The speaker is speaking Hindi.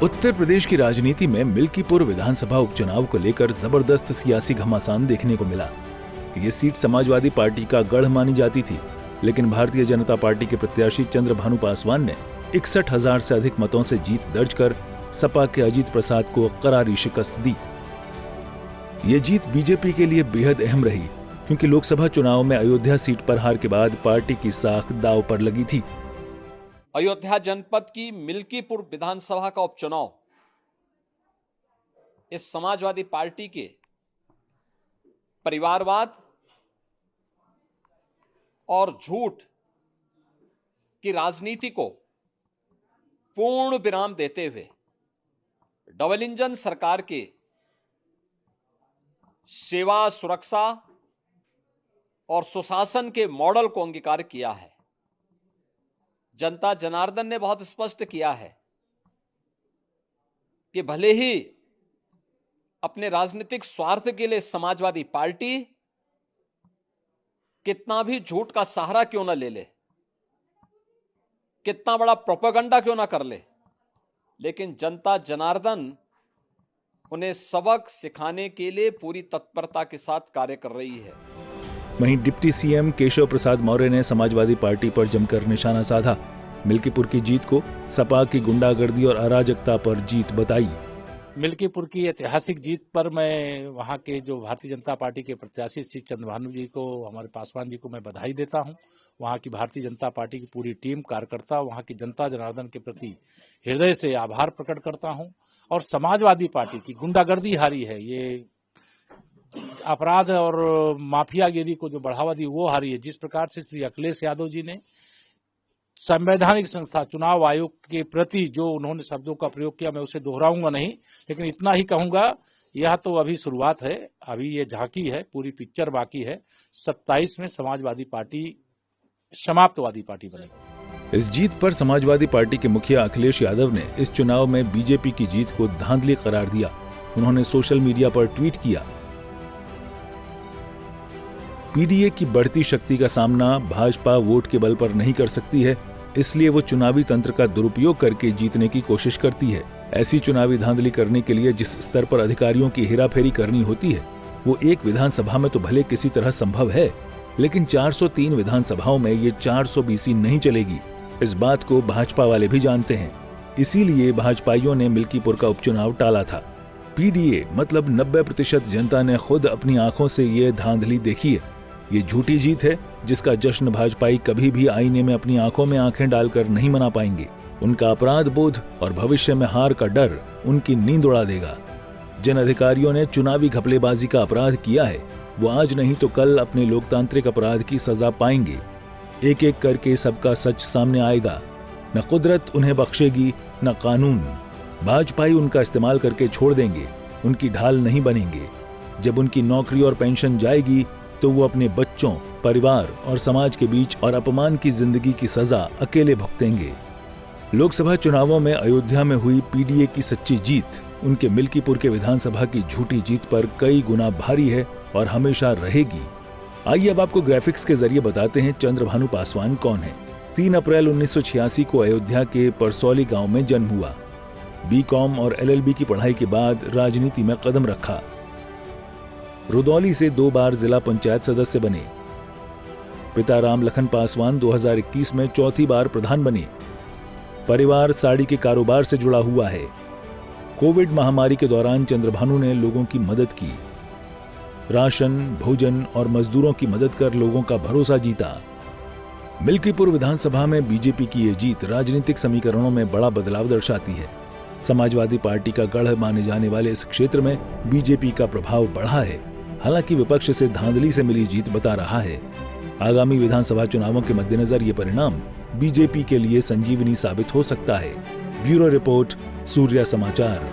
उत्तर प्रदेश की राजनीति में मिल्कीपुर विधानसभा उपचुनाव को लेकर जबरदस्त सियासी घमासान देखने को मिला। ये सीट समाजवादी पार्टी का गढ़ मानी जाती थी, लेकिन भारतीय जनता पार्टी के प्रत्याशी चंद्रभानु पासवान ने 61,000 से अधिक मतों से जीत दर्ज कर सपा के अजीत प्रसाद को करारी शिकस्त दी। ये जीत बीजेपी के लिए बेहद अहम रही, क्योंकि लोकसभा चुनाव में अयोध्या सीट पर हार के बाद पार्टी की साख दांव पर लगी थी। अयोध्या जनपद की मिल्कीपुर विधानसभा का उपचुनाव इस समाजवादी पार्टी के परिवारवाद और झूठ की राजनीति को पूर्ण विराम देते हुए डबल इंजन सरकार के सेवा, सुरक्षा और सुशासन के मॉडल को अंगीकार किया है। जनता जनार्दन ने बहुत स्पष्ट किया है कि भले ही अपने राजनीतिक स्वार्थ के लिए समाजवादी पार्टी कितना भी झूठ का सहारा क्यों न ले ले, कितना बड़ा प्रोपेगेंडा क्यों ना कर ले, लेकिन जनता जनार्दन उन्हें सबक सिखाने के लिए पूरी तत्परता के साथ कार्य कर रही है। वहीं डिप्टी सीएम केशव प्रसाद मौर्य ने समाजवादी पार्टी पर जमकर निशाना साधा। मिल्कीपुर की जीत को सपा की गुंडागर्दी और अराजकता पर जीत बताई। मिल्कीपुर की ऐतिहासिक जीत पर मैं वहां के जो भारतीय जनता पार्टी के प्रत्याशी श्री चंद्रभानु जी को, हमारे पासवान जी को मैं बधाई देता हूं। वहां की भारतीय जनता पार्टी की पूरी टीम, कार्यकर्ता, वहां की जनता जनार्दन के प्रति हृदय से आभार प्रकट करता हूं। और समाजवादी पार्टी की गुंडागर्दी हारी है, ये अपराध और माफियागिरी को जो बढ़ावा दी वो हारी है। जिस प्रकार से श्री अखिलेश यादव जी ने संवैधानिक संस्था चुनाव आयोग के प्रति जो उन्होंने शब्दों का प्रयोग किया, मैं उसे दोहराऊंगा नहीं, लेकिन इतना ही कहूंगा, यह तो अभी शुरुआत है, अभी ये झांकी है, पूरी पिक्चर बाकी है। 27 में समाजवादी पार्टी समाप्तवादी पार्टी बनेगी। इस जीत पर समाजवादी पार्टी के मुखिया अखिलेश यादव ने इस चुनाव में बीजेपी की जीत को धांधली करार दिया। उन्होंने सोशल मीडिया पर ट्वीट किया, पीडीए की बढ़ती शक्ति का सामना भाजपा वोट के बल पर नहीं कर सकती है, इसलिए वो चुनावी तंत्र का दुरुपयोग करके जीतने की कोशिश करती है। ऐसी चुनावी धांधली करने के लिए जिस स्तर पर अधिकारियों की हेराफेरी करनी होती है, वो एक विधानसभा में तो भले किसी तरह संभव है, लेकिन 403 विधानसभाओं में ये 420 नहीं चलेगी। इस बात को भाजपा वाले भी जानते हैं, इसीलिए भाजपाइयों ने मिल्कीपुर का उपचुनाव टाला था। पीडीए मतलब 90% जनता ने खुद अपनी आंखों से ये धांधली देखी है। ये झूठी जीत है, जिसका जश्न भाजपाई कभी भी आईने में अपनी आंखों में आंखें डालकर नहीं मना पाएंगे। उनका अपराध बोध और भविष्य में हार का डर उनकी नींद उड़ा देगा। जिन अधिकारियों ने चुनावी घपलेबाजी का अपराध किया है, वो आज नहीं तो कल अपने लोकतांत्रिक अपराध की सजा पाएंगे। एक एक करके सबका सच सामने आएगा। न कुदरत उन्हें बख्शेगी, न कानून। भाजपाई उनका इस्तेमाल करके छोड़ देंगे, उनकी ढाल नहीं बनेंगे। जब उनकी नौकरी और पेंशन जाएगी तो वो अपने बच्चों, परिवार और समाज के बीच और अपमान की जिंदगी की सजा अकेले भुगतेंगे। लोकसभा चुनावों में अयोध्या में हुई पीडीए की सच्ची जीत उनके मिल्कीपुर के विधानसभा की झूठी जीत पर कई गुना भारी है और हमेशा रहेगी। आइए अब आपको ग्राफिक्स के जरिए बताते हैं चंद्रभानु पासवान कौन है। 3 अप्रैल 1986 को अयोध्या के परसौली गांव में जन्म हुआ। बीकॉम और एलएलबी की पढ़ाई के बाद राजनीति में कदम रखा। रुदौली से 2 बार जिला पंचायत सदस्य बने। पिता राम लखन पासवान 2021 में 4थी बार प्रधान बने। परिवार साड़ी के कारोबार से जुड़ा हुआ है। कोविड महामारी के दौरान चंद्रभानु ने लोगों की मदद की। राशन, भोजन और मजदूरों की मदद कर लोगों का भरोसा जीता। मिल्कीपुर विधानसभा में बीजेपी की ये जीत राजनीतिक समीकरणों में बड़ा बदलाव दर्शाती है। समाजवादी पार्टी का गढ़ माने जाने वाले इस क्षेत्र में बीजेपी का प्रभाव बढ़ा है। हालांकि विपक्ष से धांधली से मिली जीत बता रहा है। आगामी विधानसभा चुनावों के मद्देनजर ये परिणाम बीजेपी के लिए संजीवनी साबित हो सकता है। ब्यूरो रिपोर्ट, सूर्या समाचार।